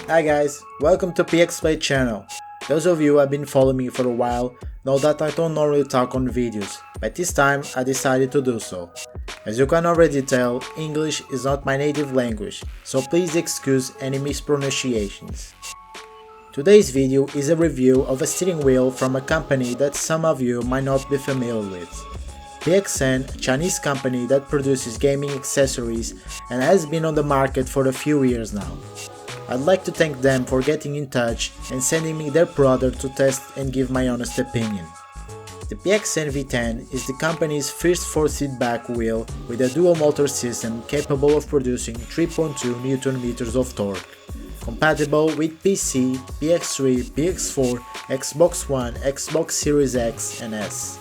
Hi guys, welcome to PXplay channel. Those of you who have been following me for a while know that I don't normally talk on videos, but this time I decided to do so. As you can already tell, English is not my native language, so please excuse any mispronunciations. Today's video is a review of a steering wheel from a company that some of you might not be familiar with. PXN, a Chinese company that produces gaming accessories and has been on the market for a few years now. I'd like to thank them for getting in touch and sending me their product to test and give my honest opinion. The PXN V10 is the company's first force feedback wheel with a dual motor system capable of producing 3.2 Nm of torque. Compatible with PC, PX3, PX4, Xbox One, Xbox Series X and S.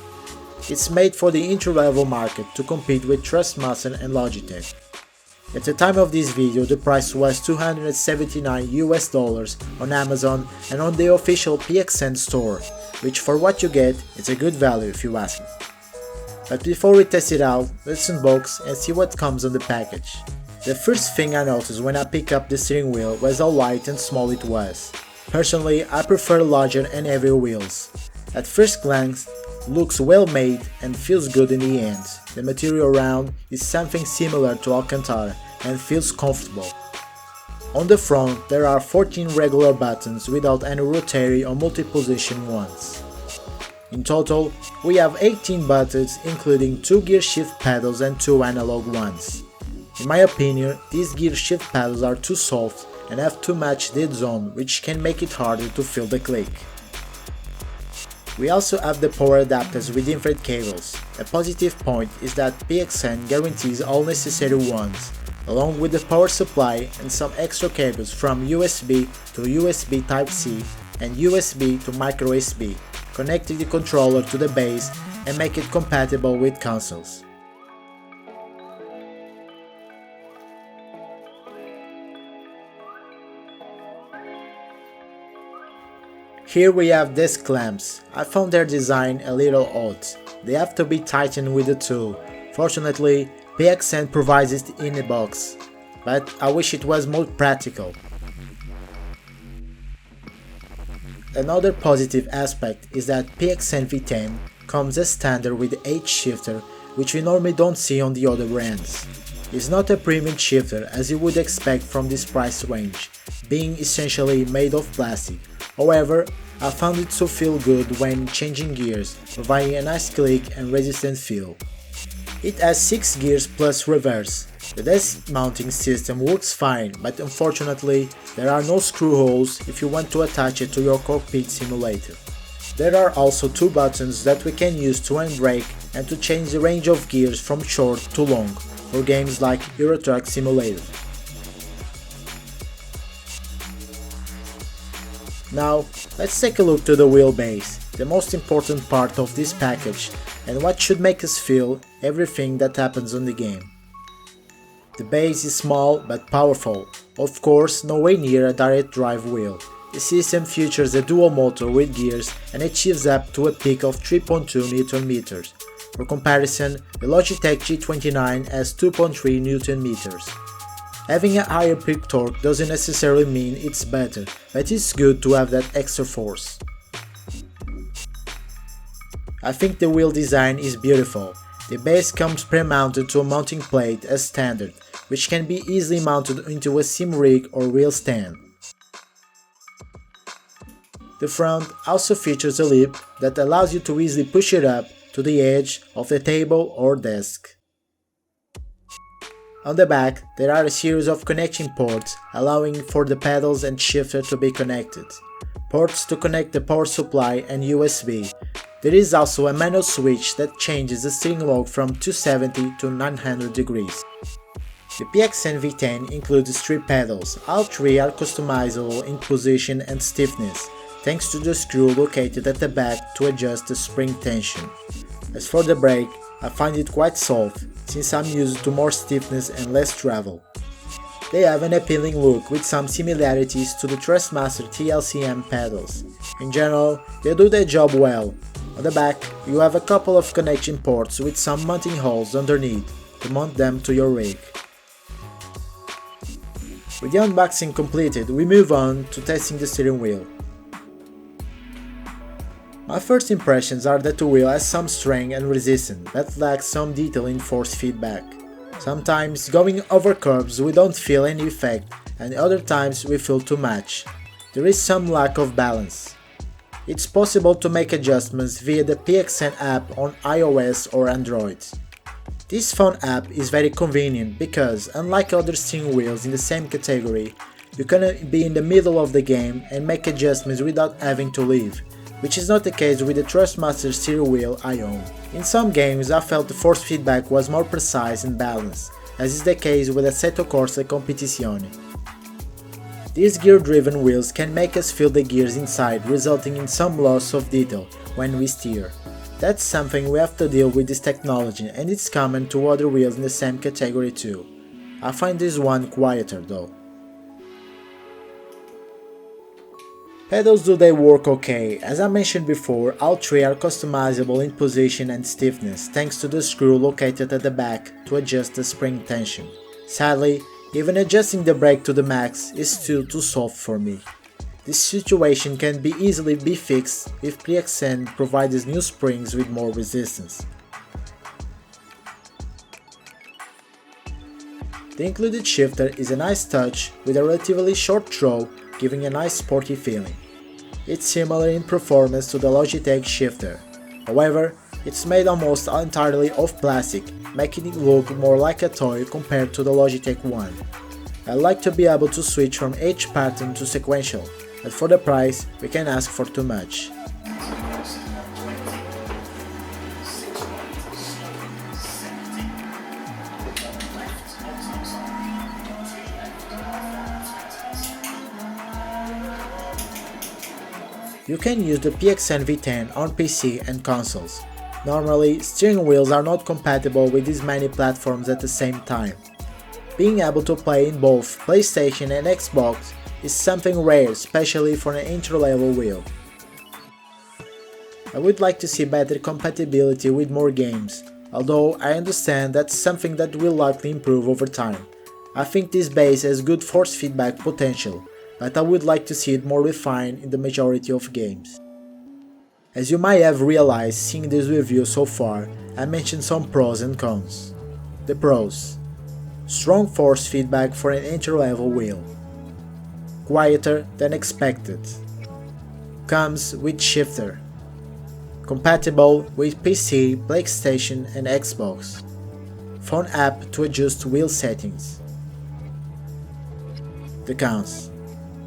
It's made for the entry-level market to compete with Thrustmaster and Logitech. At the time of this video, the price was $279 on Amazon and on the official PXN store, which for what you get, it's a good value if you ask me. But before we test it out, let's unbox and see what comes on the package. The first thing I noticed when I picked up the steering wheel was how light and small it was. Personally, I prefer larger and heavier wheels. At first glance, looks well made and feels good in the end. The material around is something similar to Alcantara and feels comfortable. On the front there are 14 regular buttons without any rotary or multi-position ones. In total, we have 18 buttons including 2 gear shift pedals and 2 analog ones. In my opinion, these gear shift pedals are too soft and have too much dead zone, which can make it harder to feel the click. We also have the power adapters with different cables. A positive point is that PXN guarantees all necessary ones, along with the power supply and some extra cables from USB to USB Type-C and USB to micro USB, connecting the controller to the base and make it compatible with consoles. Here we have desk clamps. I found their design a little odd. They have to be tightened with a tool. Fortunately, PXN provides it in a box, but I wish it was more practical. Another positive aspect is that PXN V10 comes as standard with the H shifter, which we normally don't see on the other brands. It's not a premium shifter as you would expect from this price range, being essentially made of plastic. However, I found it to feel good when changing gears, providing a nice click and resistant feel. It has 6 gears plus reverse. The desk mounting system works fine, but unfortunately there are no screw holes if you want to attach it to your cockpit simulator. There are also 2 buttons that we can use to handbrake and to change the range of gears from short to long for games like Euro Truck Simulator. Now, let's take a look to the wheelbase, the most important part of this package and what should make us feel everything that happens on the game. The base is small but powerful, of course nowhere near a direct drive wheel. The system features a dual motor with gears and achieves up to a peak of 3.2 Nm. For comparison, the Logitech G29 has 2.3 Nm. Having a higher peak torque doesn't necessarily mean it's better, but it's good to have that extra force. I think the wheel design is beautiful. The base comes pre-mounted to a mounting plate as standard, which can be easily mounted into a sim rig or wheel stand. The front also features a lip that allows you to easily push it up to the edge of the table or desk. On the back, there are a series of connection ports allowing for the pedals and shifter to be connected, ports to connect the power supply and USB. There is also a manual switch that changes the steering log from 270 to 900 degrees. The PXN V10 includes 3 pedals, all 3 are customizable in position and stiffness, thanks to the screw located at the back to adjust the spring tension. As for the brake, I find it quite soft, since I'm used to more stiffness and less travel. They have an appealing look with some similarities to the Thrustmaster TLCM pedals. In general, they do their job well. On the back, you have a couple of connection ports with some mounting holes underneath to mount them to your rig. With the unboxing completed, we move on to testing the steering wheel. My first impressions are that the wheel has some strength and resistance, but lacks some detail in force feedback. Sometimes going over curbs we don't feel any effect, and other times we feel too much. There is some lack of balance. It's possible to make adjustments via the PXN app on iOS or Android. This phone app is very convenient because, unlike other steering wheels in the same category, you can be in the middle of the game and make adjustments without having to leave, which is not the case with the Thrustmaster steering wheel I own. In some games I felt the force feedback was more precise and balanced, as is the case with Assetto Corsa Competizione. These gear-driven wheels can make us feel the gears inside, resulting in some loss of detail when we steer. That's something we have to deal with this technology, and it's common to other wheels in the same category too. I find this one quieter though. Pedals, do they work okay? As I mentioned before, all three are customizable in position and stiffness thanks to the screw located at the back to adjust the spring tension. Sadly, even adjusting the brake to the max is still too soft for me. This situation can easily be fixed if PXN provides new springs with more resistance. The included shifter is a nice touch with a relatively short throw, giving a nice sporty feeling. It's similar in performance to the Logitech shifter, however, it's made almost entirely of plastic, making it look more like a toy compared to the Logitech one. I like to be able to switch from each pattern to sequential, but for the price we can ask for too much. You can use the PXN V10 on PC and consoles. Normally, steering wheels are not compatible with these many platforms at the same time. Being able to play in both PlayStation and Xbox is something rare, especially for an entry-level wheel. I would like to see better compatibility with more games, although I understand that's something that will likely improve over time. I think this base has good force feedback potential, but I would like to see it more refined in the majority of games. As you might have realized seeing this review so far, I mentioned some pros and cons. The pros: strong force feedback for an entry-level wheel, quieter than expected, comes with shifter, compatible with PC, PlayStation and Xbox, phone app to adjust wheel settings. The cons: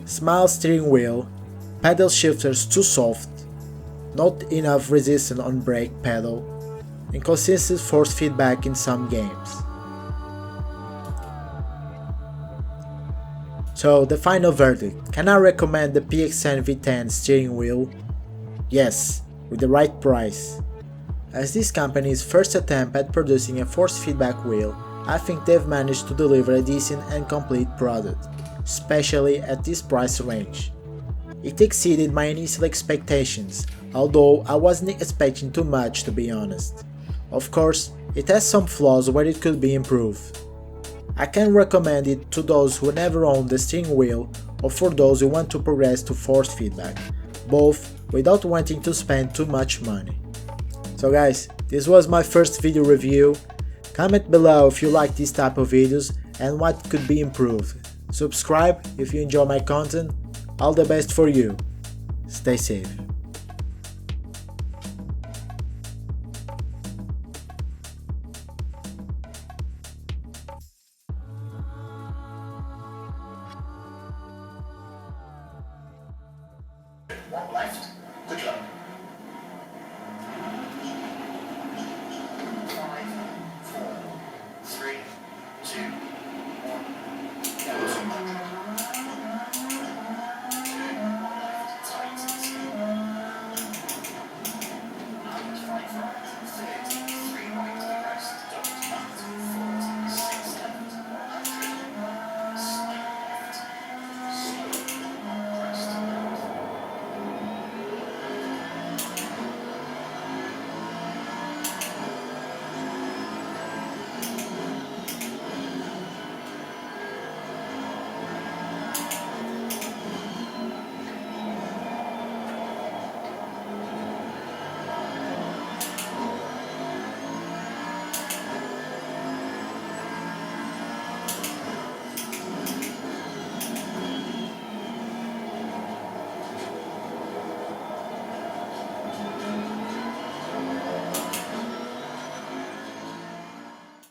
small steering wheel, pedal shifters too soft, not enough resistance on brake pedal, inconsistent force feedback in some games. So the final verdict: can I recommend the PXN V10 steering wheel? Yes, with the right price. As this company's first attempt at producing a force feedback wheel, I think they've managed to deliver a decent and complete product, especially at this price range. It exceeded my initial expectations, although I wasn't expecting too much, to be honest. Of course, it has some flaws where it could be improved. I can recommend it to those who never owned the steering wheel or for those who want to progress to force feedback, both without wanting to spend too much money. So guys, this was my first video review. Comment below if you like this type of videos and what could be improved. Subscribe if you enjoy my content. All the best for you. Stay safe. Walk left, click.